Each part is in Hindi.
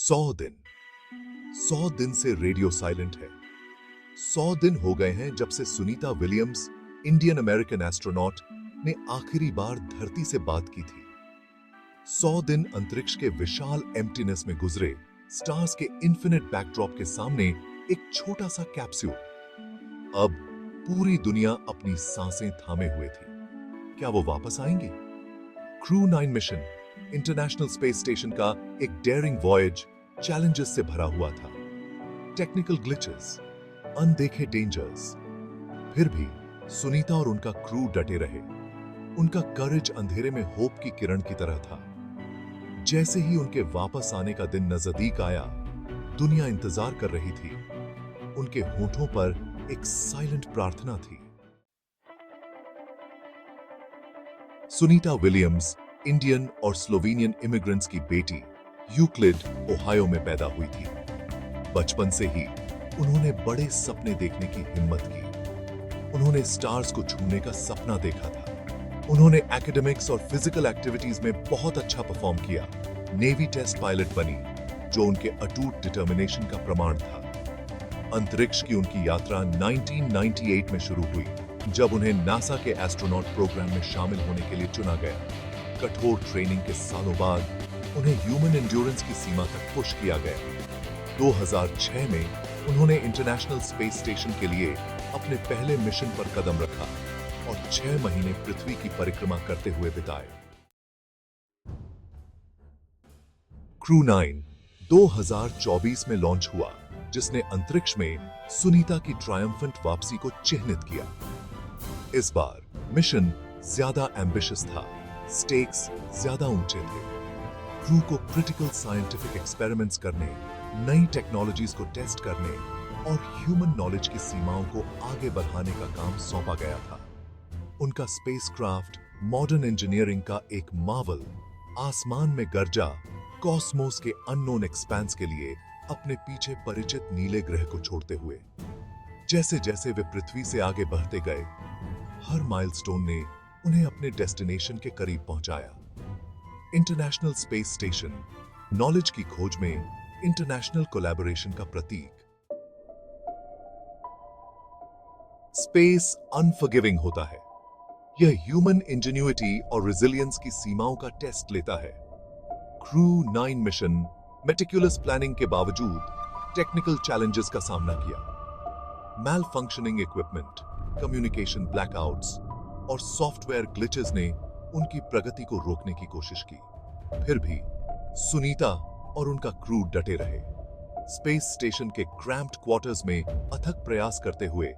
100 दिन। 100 दिन से रेडियो साइलेंट है। 100 दिन हो गए हैं जब से Sunita Williams, Indian American astronaut, ने आखिरी बार धरती से बात की थी। 100 दिन अंतरिक्ष के विशाल एम्प्टीनेस में गुजरे, स्टार्स के इन्फिनिट बैकड्रॉप के सामने एक छोटा सा कैप्सूल। अब पूरी दुनिया अपनी सांसें थामे हुए थी। क्या वो वापस आएंगी? Crew 9 mission international space station का एक डेयरिंग वॉयज चैलेंजेस से भरा हुआ था। टेक्निकल ग्लिचेस, अनदेखे डेंजर्स, फिर भी सुनीता और उनका क्रू डटे रहे। उनका करेज अंधेरे में होप की किरण की तरह था। जैसे ही उनके वापस आने का दिन नजदीक आया, दुनिया इंतजार कर रही थी। उनके होठों पर एक साइलेंट प्रार्थना थी। सुनीता विलियम्स इंडियन और स्लोवेनियन इमिग्रेंट्स की बेटी यूक्लिड, ओहायो में पैदा हुई थी। बचपन से ही उन्होंने बड़े सपने देखने की हिम्मत की। उन्होंने स्टार्स को छूने का सपना देखा था। उन्होंने एकेडमिक्स और फिजिकल एक्टिविटीज में बहुत अच्छा परफॉर्म किया। नेवी टेस्ट पायलट बनी, जो उनके अटूट डिटर्मिनेशन का प्रमाण था। अंतरिक्ष की उनकी यात्रा 1998 में शुरू हुई, जब उन्हें नासा के एस्ट्रोनॉट प्रोग्राम में शामिल होने के लिए चुना गया। कठोर ट्रेनिंग के सालों बाद उन्हें ह्यूमन एंड्योरेंस की सीमा तक पुश किया गया। 2006 में उन्होंने इंटरनेशनल स्पेस स्टेशन के लिए अपने पहले मिशन पर कदम रखा और 6 महीने पृथ्वी की परिक्रमा करते हुए बिताए। क्रू 9 2024 में लॉन्च हुआ, जिसने अंतरिक्ष में सुनीता की ट्रायम्फेंट वापसी को चिह्नित किया। इस बार मिशन ज्यादा एम्बिशियस था, स्टेक्स ज्यादा ऊंचे थे। क्रू को क्रिटिकल साइंटिफिक एक्सपेरिमेंट्स करने, नई टेक्नोलॉजीज को टेस्ट करने और ह्यूमन नॉलेज की सीमाओं को आगे बढ़ाने का काम सौंपा गया था। उनका स्पेसक्राफ्ट मॉडर्न इंजीनियरिंग का एक मार्वल, आसमान में गरजा कॉस्मोस के अननोन एक्सपेंस के लिए अपने पीछे परिचित नीले ग्रह को छोड़ते हुए। जैसे जैसे वे पृथ्वी से आगे बढ़ते गए, हर माइलस्टोन ने उन्हें अपने डेस्टिनेशन के करीब पहुंचाया। इंटरनेशनल स्पेस स्टेशन नॉलेज की खोज में इंटरनेशनल कोलैबोरेशन का प्रतीक। स्पेस अनफॉरगिविंग होता है। यह ह्यूमन इंजेन्युइटी और रेजिलियंस की सीमाओं का टेस्ट लेता है। क्रू 9 मिशन मेटिकुलस प्लानिंग के बावजूद टेक्निकल चैलेंजेस का सामना किया। मैल फंक्शनिंग इक्विपमेंट, कम्युनिकेशन ब्लैकआउट्स और सॉफ्टवेयर ग्लिचेस ने उनकी प्रगति को रोकने की कोशिश की। फिर भी सुनीता और उनका क्रू डटे रहे। स्पेस स्टेशन के क्रैम्प्ड क्वार्टर्स में अथक प्रयास करते हुए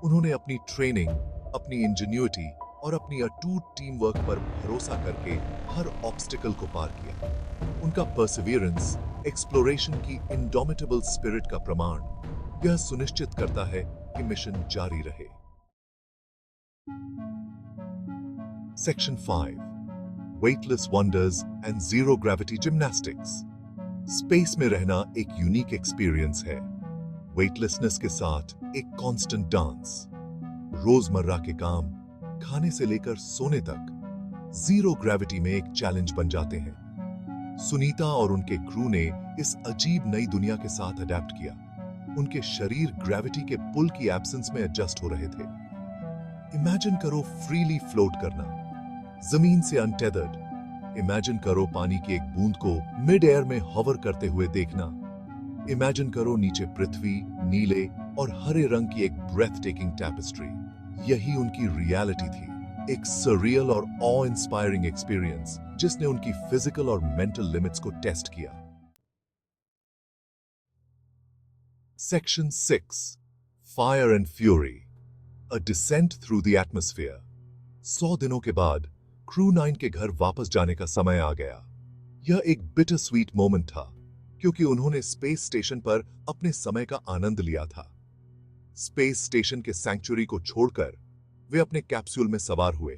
उन्होंने अपनी ट्रेनिंग, अपनी इंजेन्युइटी और अपनी अटूट टीम वर्क पर भरोसा करके हर ऑब्स्टिकल को पार किया। उनका परसिवियरेंस एक्सप्लोरेशन की इंडोमिटेबल स्पिरिट का प्रमाण यह सुनिश्चित करता है कि मिशन जारी रहे। Section 5 weightless wonders and zero gravity gymnastics. Space में रहना एक यूनिक एक्सपीरियंस है। वेटलेसनेस के साथ एक कांस्टेंट डांस। रोजमर्रा के काम, खाने से लेकर सोने तक, जीरो ग्रेविटी में एक चैलेंज बन जाते हैं। सुनीता और उनके क्रू ने इस अजीब नई दुनिया के साथ अडेप्ट किया। उनके शरीर ग्रेविटी के पुल की एब्सेंस में एडजस्ट हो रहे थे। इमेजिन करो फ्रीली फ्लोट करना, जमीन से अनटेदर्ड। इमेजिन करो पानी की एक बूंद को मिड एयर में हॉवर करते हुए देखना। इमेजिन करो नीचे पृथ्वी, नीले और हरे रंग की एक ब्रेथ टेकिंग टैपेस्ट्री। यही उनकी रियलिटी थी, एक सरियल और ऑ इंस्पायरिंग एक्सपीरियंस जिसने उनकी फिजिकल और मेंटल लिमिट्स को टेस्ट किया। Section 6 fire and fury, a descent through the atmosphere. 100 दिनों के बाद क्रू 9 के घर वापस जाने का समय आ गया। यह एक बिटर स्वीट मोमेंट था, क्योंकि उन्होंने स्पेस स्टेशन पर अपने समय का आनंद लिया था। स्पेस स्टेशन के सैंक्चुरी को छोड़कर वे अपने कैप्सूल में सवार हुए,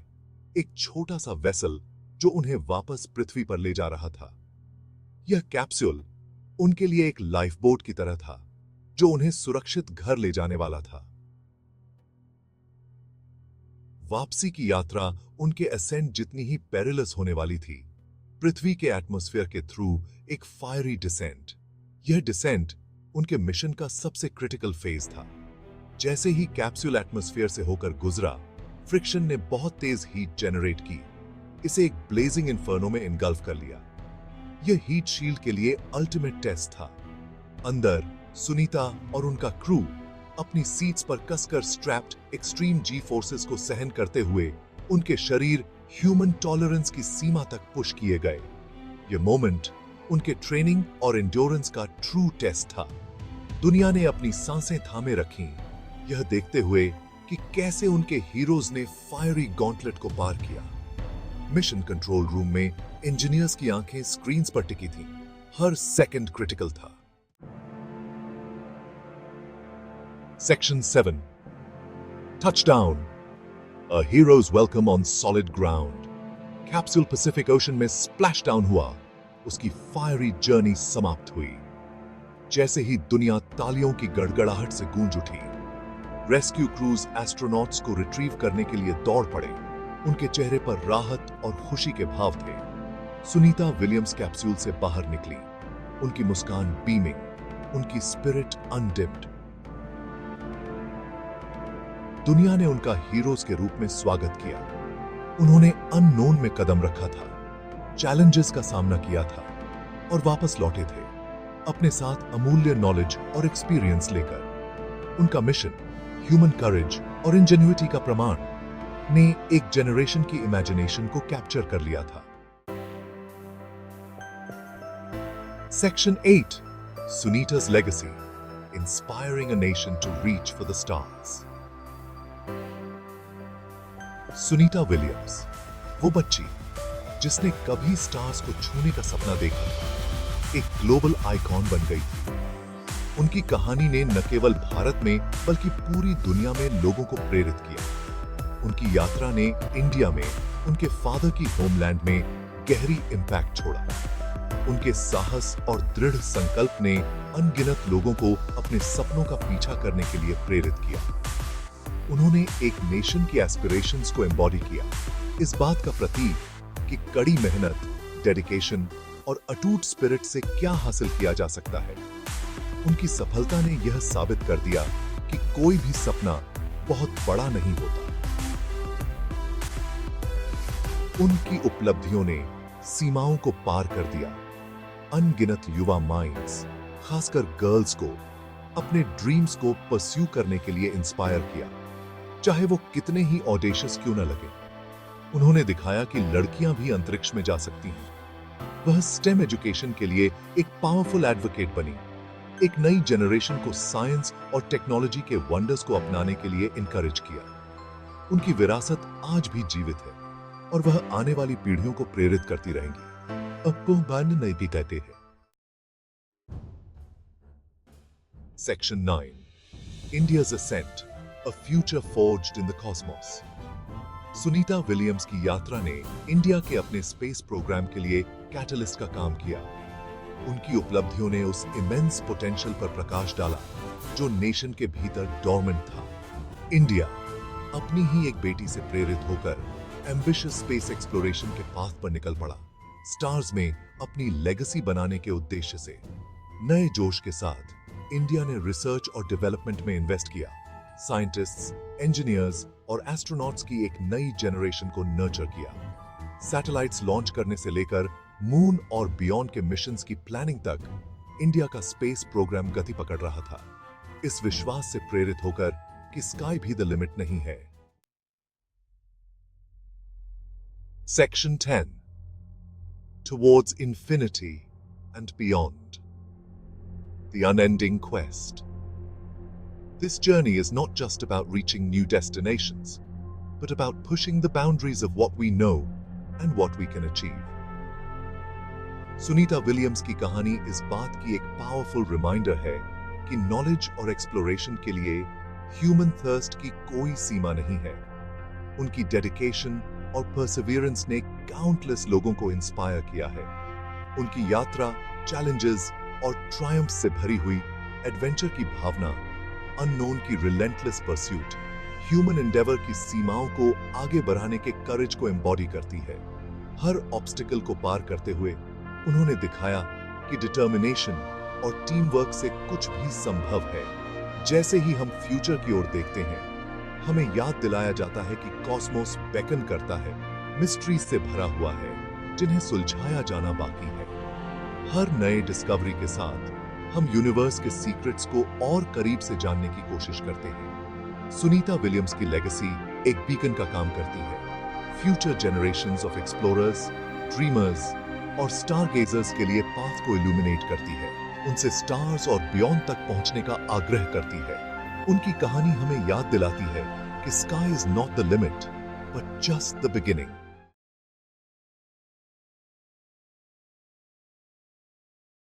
एक छोटा सा वेसल जो उन्हें वापस पृथ्वी पर ले जा रहा था। यह कैप्सूल उनके लिए एक लाइफ बोट की तरह था, जो उन्हें सुरक्षित घर ले जाने वाला था। वापसी की यात्रा उनके असेंट जितनी ही पेरिलस होने वाली थी। पृथ्वी के एटमॉस्फेयर के थ्रू एक फायरी डिसेंट, यह डिसेंट उनके मिशन का सबसे क्रिटिकल फेज था। जैसे ही कैप्सूल एटमॉस्फेयर से होकर गुजरा, फ्रिक्शन ने बहुत तेज हीट जनरेट की, इसे एक ब्लेजिंग इन्फर्नो में इनगल्फ कर लिया। यह हीट शील्ड के लिए अल्टीमेट टेस्ट था। अंदर सुनीता और उनका क्रू अपनी सीट्स पर कसकर स्ट्रैप्ड एक्सट्रीम जी फोर्सेस को सहन करते हुए उनके शरीर ह्यूमन टॉलरेंस की सीमा तक पुश किए गए। यह मोमेंट उनके ट्रेनिंग और एंड्योरेंस का ट्रू टेस्ट था। दुनिया ने अपनी सांसें थामे रखीं, यह देखते हुए कि कैसे उनके हीरोज ने फायरी गॉन्टलेट को पार किया। मिशन कंट्रोल रूम में इंजीनियर्स की आंखें स्क्रीन्स पर टिकी थीं। हर सेकंड क्रिटिकल था। Section 7. Touchdown. A hero's welcome on solid ground. Capsule Pacific Ocean में splash down हुआ, उसकी फायरी जर्नी समाप्त हुई। जैसे ही दुनिया तालियों की गड़गड़ाहट से गूंज उठी, रेस्क्यू क्रूज एस्ट्रोनॉट्स को रिट्रीव करने के लिए दौड़ पड़े। उनके चेहरे पर राहत और खुशी के भाव थे। सुनीता विलियम्स कैप्सूल से बाहर निकली, उनकी मुस्कान बीमिंग, उनकी स्पिरिट अनडिम्ड। दुनिया ने उनका हीरोज के रूप में स्वागत किया। उन्होंने अननोन में कदम रखा था, चैलेंजेस का सामना किया था और वापस लौटे थे, अपने साथ अमूल्य नॉलेज और एक्सपीरियंस लेकर। उनका मिशन, ह्यूमन करेज और इंजेन्युइटी का प्रमाण, ने एक जनरेशन की इमेजिनेशन को कैप्चर कर लिया था। Section 8. Sunita's legacy, inspiring a nation to reach for the stars. Sunita Williams, वो बच्ची जिसने कभी स्टार्स को छूने का सपना देखा था, एक ग्लोबल आइकॉन बन गई थी। उनकी कहानी ने न केवल भारत में बल्कि पूरी दुनिया में लोगों को प्रेरित किया। उनकी यात्रा ने इंडिया में उनके फादर की होमलैंड में गहरी इंपैक्ट छोड़ा। उनके साहस और दृढ़ संकल्प ने अनगिनत लोगों को अपने सपनों का पीछा करने के लिए प्रेरित किया। उन्होंने एक नेशन की एस्पिरेशंस को एम्बॉडी किया, इस बात का प्रतीक कि कड़ी मेहनत, डेडिकेशन और अटूट स्पिरिट से क्या हासिल किया जा सकता है। उनकी सफलता ने यह साबित कर दिया कि कोई भी सपना बहुत बड़ा नहीं होता। उनकी उपलब्धियों ने सीमाओं को पार कर दिया। अनगिनत युवा माइंड्स, खासकर गर्ल्स को, अपने ड्रीम्स को परस्यू करने के लिए इंस्पायर किया, चाहे वो कितने ही ऑडेशियस क्यों न लगे। उन्होंने दिखाया कि लड़कियां भी अंतरिक्ष में जा सकती हैं। वह स्टेम एजुकेशन के लिए एक पावरफुल एडवोकेट बनी, एक नई जनरेशन को साइंस और टेक्नोलॉजी के वंडर्स को अपनाने के लिए इनकरेज किया। उनकी विरासत आज भी जीवित है और वह आने वाली पीढ़ियों को प्रेरित करती रहेंगी। अब को बान नहीं भी कहते हैं। Section 9. India's ascent, a future forged in the cosmos. Sunita Williams की यात्रा ने इंडिया के अपने स्पेस प्रोग्राम के लिए कैटलिस्ट का काम किया। उनकी उपलब्धियों ने उस इमेंस पोटेंशियल पर प्रकाश डाला जो नेशन के भीतर डॉर्मेंट था। इंडिया अपनी ही एक बेटी से प्रेरित होकर एम्बिशियस स्पेस एक्सप्लोरेशन के पाथ पर निकल पड़ा। स्टार्स में अपनी लेगेसी बनाने के उद्देश्य से नए जोश के साथ इंडिया ने रिसर्च और डेवलपमेंट में इन्वेस्ट किया। साइंटिस्ट्स, इंजीनियर्स और एस्ट्रोनॉट्स की एक नई जनरेशन को नर्चर किया। सैटेलाइट्स लॉन्च करने से लेकर मून और बियॉन्ड के मिशंस की प्लानिंग तक इंडिया का स्पेस प्रोग्राम गति पकड़ रहा था, इस विश्वास से प्रेरित होकर कि स्काई भी द लिमिट नहीं है। Section 10. Towards infinity and beyond. The unending quest. This journey is not just about reaching new destinations, but about pushing the boundaries of what we know and what we can achieve. Sunita Williams की कहानी इस बात की एक पावरफुल रिमाइंडर है कि नॉलेज और एक्सप्लोरेशन के लिए ह्यूमन थर्स्ट की कोई सीमा नहीं है। उनकी डेडिकेशन और परसिवियरेंस ने काउंटलेस लोगों को इंस्पायर किया है। उनकी यात्रा चैलेंजेस और ट्रायम्फ से भरी हुई, एडवेंचर की भावना, अननोन की रिलेंटलेस परस्यूट, ह्यूमन एंडेवर की सीमाओं को आगे बढ़ाने के करेज को एम्बॉडी करती है। हर ऑब्स्टिकल को पार करते हुए उन्होंने दिखाया कि डिटर्मिनेशन, और टीम वर्क से कुछ भी संभव है। जैसे ही हम फ्यूचर की ओर देखते हैं, हमें याद दिलाया जाता है कि कॉस्मोस बेकन करता है, मिस्ट्रीज से भरा हुआ है, जिन्हें सुलझाया जाना बाकी है। हर नए डिस्कवरी के साथ हम यूनिवर्स के सीक्रेट्स को और करीब से जानने की कोशिश करते हैं। सुनीता विलियम्स की लेगेसी एक बीकन का काम करती है। Future generations of explorers, dreamers और स्टारगेजर्स के लिए पाथ को इल्यूमिनेट करती है, उनसे स्टार्स और बियॉन्ड तक पहुंचने का आग्रह करती है। उनकी कहानी हमें याद दिलाती है कि sky is not the limit, but just the beginning.